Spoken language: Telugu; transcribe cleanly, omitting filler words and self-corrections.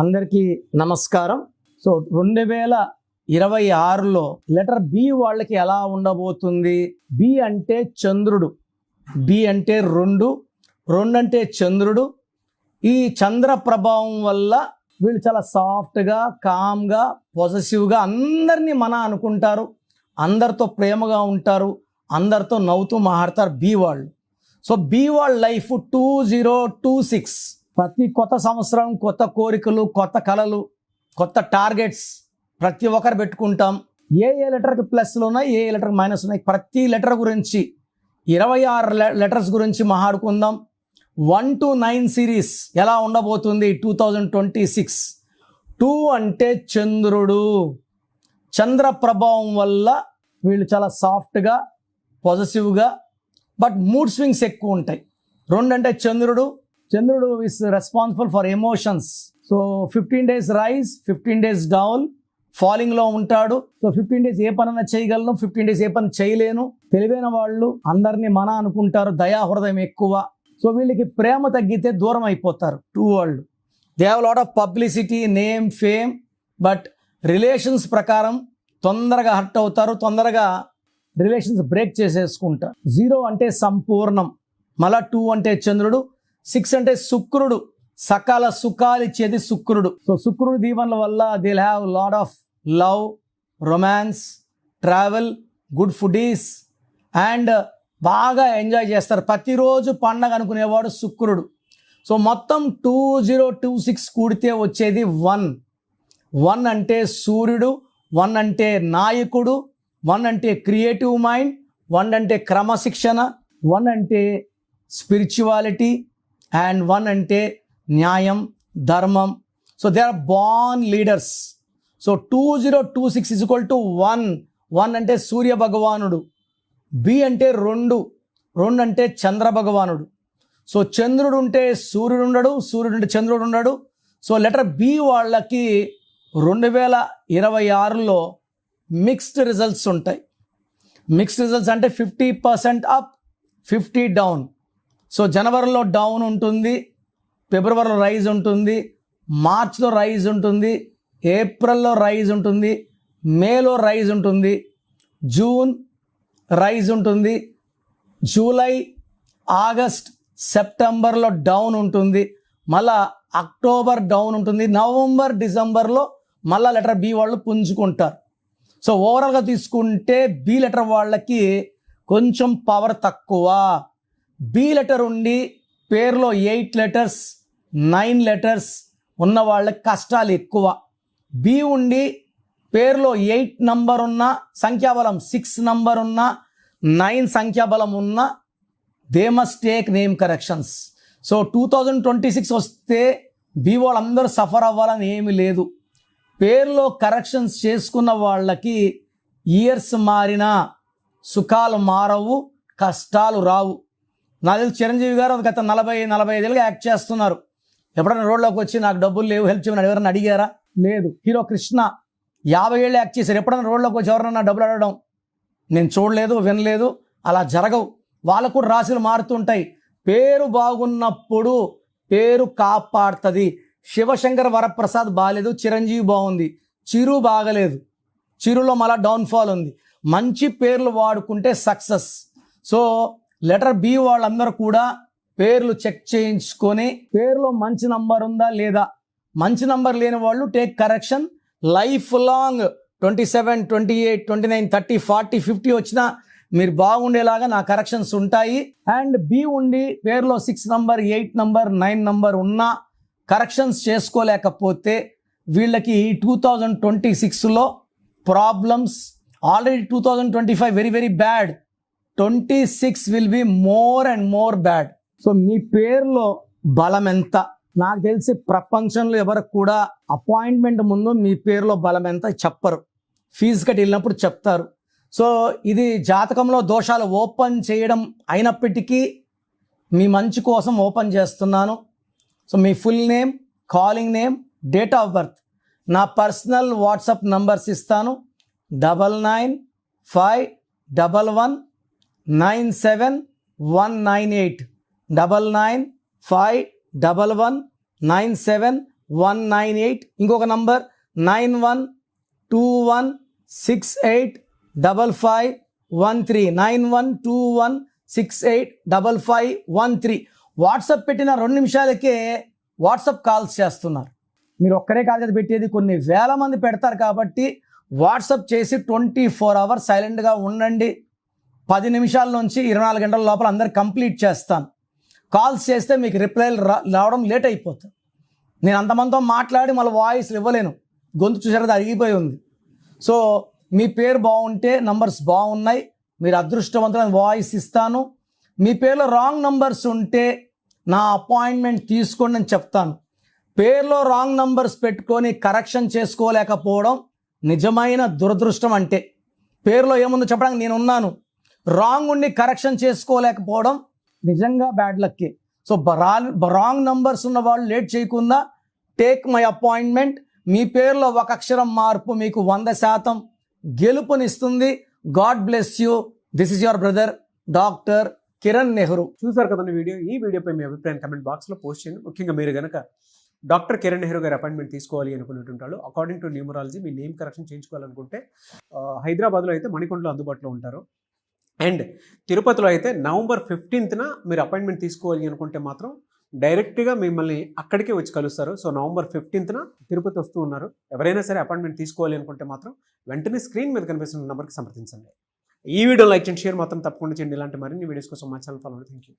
అందరికీ నమస్కారం. సో 2026లో లెటర్ బి వాళ్ళకి ఎలా ఉండబోతుంది? బి అంటే చంద్రుడు, బి అంటే రెండు అంటే చంద్రుడు. ఈ చంద్ర ప్రభావం వల్ల వీళ్ళు చాలా సాఫ్ట్గా, కామ్గా, పొజెసివ్గా అందరినీ అనుకుంటారు, అందరితో ప్రేమగా ఉంటారు, అందరితో నవ్వుతూ మాట్లాడతారు బి వాళ్ళు. సో బి వాళ్ళ లైఫ్ 2026 ప్రతి కొత్త సంవత్సరం కొత్త కోరికలు, కొత్త కళలు, కొత్త టార్గెట్స్ ప్రతి ఒక్కరు పెట్టుకుంటాం. ఏ లెటర్కి ప్లస్లు ఉన్నాయి, ఏ లెటర్కి మైనస్ ఉన్నాయి, ప్రతి లెటర్ గురించి 26 లెటర్స్ గురించి మాట్లాడుకుందాం. 1 to 9 సిరీస్ ఎలా ఉండబోతుంది 2026. 2 అంటే చంద్రుడు, చంద్ర ప్రభావం వల్ల వీళ్ళు చాలా సాఫ్ట్గా, పాజిటివ్గా, బట్ మూడ్ స్వింగ్స్ ఎక్కువ ఉంటాయి. 2 అంటే చంద్రుడు is responsible for emotions. So 15 days rise, 15 days down, ఫాలింగ్లో ఉంటాడు. సో 15 days ఏ పనైనా చేయగలను, 15 days ఏ పని చేయలేను. తెలివైన వాళ్ళు అందరినీ అనుకుంటారు, దయా హృదయం ఎక్కువ. సో వీళ్ళకి ప్రేమ తగ్గితే దూరం అయిపోతారు. 2 వాళ్ళు they have lot of publicity, name, fame, but relations ప్రకారం తొందరగా హర్ట్ అవుతారు, తొందరగా రిలేషన్స్ బ్రేక్ చేసేసుకుంటారు. 0 అంటే సంపూర్ణం, మళ్ళా 2 అంటే చంద్రుడు. 6 అంటే శుక్రుడు, సకాల సుఖాలు ఇచ్చేది శుక్రుడు. సో శుక్రుడు దీవెనల వల్ల they have lot of love, romance, travel, good foodies and బాగా ఎంజాయ్ చేస్తారు. ప్రతిరోజు పండగ అనుకునేవాడు శుక్రుడు. సో మొత్తం 2026 కూడితే వచ్చేది 1 అంటే సూర్యుడు, 1 అంటే నాయకుడు, 1 అంటే క్రియేటివ్ మైండ్, 1 అంటే క్రమశిక్షణ, 1 అంటే స్పిరిచువాలిటీ అండ్ 1 అంటే న్యాయం, ధర్మం. So they are born leaders. So 2026 is equal to 1 అంటే సూర్య భగవానుడు. బి అంటే రెండు అంటే చంద్ర భగవానుడు. సో చంద్రుడు ఉంటే సూర్యుడు ఉండడు, సూర్యుడు ఉంటే చంద్రుడు ఉండడు. సో లెటర్ బి వాళ్ళకి 2026లో మిక్స్డ్ రిజల్ట్స్ ఉంటాయి. మిక్స్డ్ రిజల్ట్స్ అంటే 50% అప్, 50 డౌన్. సో జనవరిలో డౌన్ ఉంటుంది, ఫిబ్రవరిలో రైజ్ ఉంటుంది, మార్చ్లో రైజ్ ఉంటుంది, ఏప్రిల్లో రైజ్ ఉంటుంది, మేలో రైజ్ ఉంటుంది, జూన్ రైజ్ ఉంటుంది, జూలై, ఆగస్ట్, సెప్టెంబర్లో డౌన్ ఉంటుంది, మళ్ళా అక్టోబర్ డౌన్ ఉంటుంది, నవంబర్, డిసెంబర్లో మళ్ళా లెటర్ బి వాళ్ళు పుంజుకుంటారు. సో ఓవరాల్గా తీసుకుంటే బి లెటర్ వాళ్ళకి కొంచెం పవర్ తక్కువ. బి లెటర్ ఉండి పేరులో 8 letters, 9 letters ఉన్న వాళ్ళకి కష్టాలు ఎక్కువ. బి ఉండి పేరులో 8 నంబర్ ఉన్న, సంఖ్యాబలం 6 నంబర్ ఉన్న, 9 సంఖ్యాబలం ఉన్న, they must take name corrections. So 2026 వస్తే బి వాళ్ళందరూ సఫర్ అవ్వాలని ఏమీ లేదు. పేరులో కరెక్షన్స్ చేసుకున్న వాళ్ళకి ఇయర్స్ మారినా సుఖాలు మారవు, కష్టాలు రావు. నాకు తెలిసి చిరంజీవి గారు గత 40-45 ఏళ్ళుగా యాక్ట్ చేస్తున్నారు. ఎప్పుడైనా రోడ్లోకి వచ్చి నాకు డబ్బులు లేవు, హెల్ప్ చేయమని ఎవరైనా అడిగారా? లేదు. హీరో కృష్ణ 50 ఏళ్ళు యాక్ట్ చేశారు. ఎప్పుడైనా రోడ్లోకి వచ్చి ఎవరైనా డబ్బులు అడగడం నేను చూడలేదు, వినలేదు. అలా జరగవు. వాళ్ళకు కూడా రాశులు మారుతుంటాయి. పేరు బాగున్నప్పుడు పేరు కాపాడుతుంది. శివశంకర్ వరప్రసాద్ బాగాలేదు, చిరంజీవి బాగుంది, చిరు బాగలేదు, చిరులో మళ్ళా డౌన్ఫాల్ ఉంది. మంచి పేర్లు వాడుకుంటే సక్సెస్. సో లెటర్ బి వాళ్ళందరూ కూడా పేర్లు చెక్ చేయించుకొని పేరులో మంచి నంబర్ ఉందా లేదా, మంచి నంబర్ లేని వాళ్ళు టేక్ కరెక్షన్. లైఫ్ లాంగ్ 27, 28, 29, 30, 40, 50 వచ్చినా మీరు బాగుండేలాగా నా కరెక్షన్స్ ఉంటాయి. అండ్ బి ఉండి పేరులో 6 నంబర్, 8 నంబర్, 9 నంబర్ ఉన్నా కరెక్షన్స్ చేసుకోలేకపోతే వీళ్ళకి 2026లో problems. Already 2025 very very bad. 26 will be more and more bad. So మీ పేరులో బలం ఎంత? నాకు తెలిసి ప్రపంచంలో ఎవరికి కూడా అపాయింట్మెంట్ ముందు మీ పేరులో బలం ఎంత చెప్పరు, ఫీజు కట్టి వెళ్ళినప్పుడు చెప్తారు. సో ఇది జాతకంలో దోషాలు ఓపెన్ చేయడం అయినప్పటికీ మీ మంచి కోసం ఓపెన్ చేస్తున్నాను. So me full name, calling name, date of birth, నా పర్సనల్ వాట్సాప్ నంబర్స్ ఇస్తాను. 9951197198 9951197197 9198, ఇంకొక నంబర్ 9121685513, 9121685513. వాట్సాప్ పెట్టిన 2 నిమిషాలకే వాట్సాప్ కాల్స్ చేస్తున్నారు. మీరు ఒక్కరే కాదు కదా పెట్టేది, కొన్ని వేల మంది పెడతారు. కాబట్టి వాట్సాప్ చేసి 24 hours సైలెంట్గా ఉండండి. 10 నిమిషాల నుంచి 24 గంటల లోపల అందరు కంప్లీట్ చేస్తాను. కాల్స్ చేస్తే మీకు రిప్లైలు రావడం లేట్ అయిపోతుంది. నేను అంతమందితో మాట్లాడి మళ్ళీ వాయిస్ ఇవ్వలేను, గొంతు చూసారు అరిగిపోయి ఉంది. సో మీ పేరు బాగుంటే నంబర్స్ బాగున్నాయి, మీరు అదృష్టవంతులైన వాయిస్ ఇస్తాను. మీ పేరులో రాంగ్ నంబర్స్ ఉంటే నా అపాయింట్మెంట్ తీసుకోండి అని చెప్తాను. పేరులో రాంగ్ నంబర్స్ పెట్టుకొని కరెక్షన్ చేసుకోలేకపోవడం నిజమైన దురదృష్టం. అంటే పేరులో ఏముందో చెప్పడానికి నేను ఉన్నాను, రాంగ్ ఉండి కరెక్షన్ చేసుకోలేకపోవడం నిజంగా బ్యాడ్ లక్కే. సో రాంగ్ నంబర్స్ ఉన్న వాళ్ళు లేట్ చేయకుండా టేక్ మై అపాయింట్మెంట్. మీ పేరులో ఒక అక్షరం మార్పు మీకు 100% గెలుపునిస్తుంది. God bless you. This is your brother doctor Kiran Nehru. చూసారు కదండి వీడియో. ఈ వీడియోపై మీ అభిప్రాయం కమెంట్ బాక్స్లో పోస్ట్ చేయండి. ముఖ్యంగా మీరు కనుక డాక్టర్ కిరణ్ నెహ్రూ గారి అపాయింట్మెంట్ తీసుకోవాలి అనుకున్నట్టుంటారు, అకార్డింగ్ టు న్యూమరాలజీ మీ నేమ్ కరెక్షన్ చేయించుకోవాలనుకుంటే హైదరాబాద్లో అయితే మణికొండలో అందుబాటులో ఉంటారు. అండ్ తిరుపతిలో అయితే November 15th మీరు అపాయింట్మెంట్ తీసుకోవాలి అనుకుంటే మాత్రం డైరెక్ట్గా మిమ్మల్ని అక్కడికే వచ్చి కలుస్తారు. సో November 15th తిరుపతి వస్తూ ఉన్నారు. ఎవరైనా సరే అపాయింట్మెంట్ తీసుకోవాలి అనుకుంటే మాత్రం వెంటనే స్క్రీన్ మీద కనిపిస్తున్న నెంబర్కి సంప్రదించండి. ఈ వీడియో లైక్ చేయండి, షేర్ మాత్రం తప్పకుండా చేయండి. ఇలాంటి మరిన్ని వీడియోస్ కోసం మా ఛానల్ ఫాలో అవ్వండి. Thank you.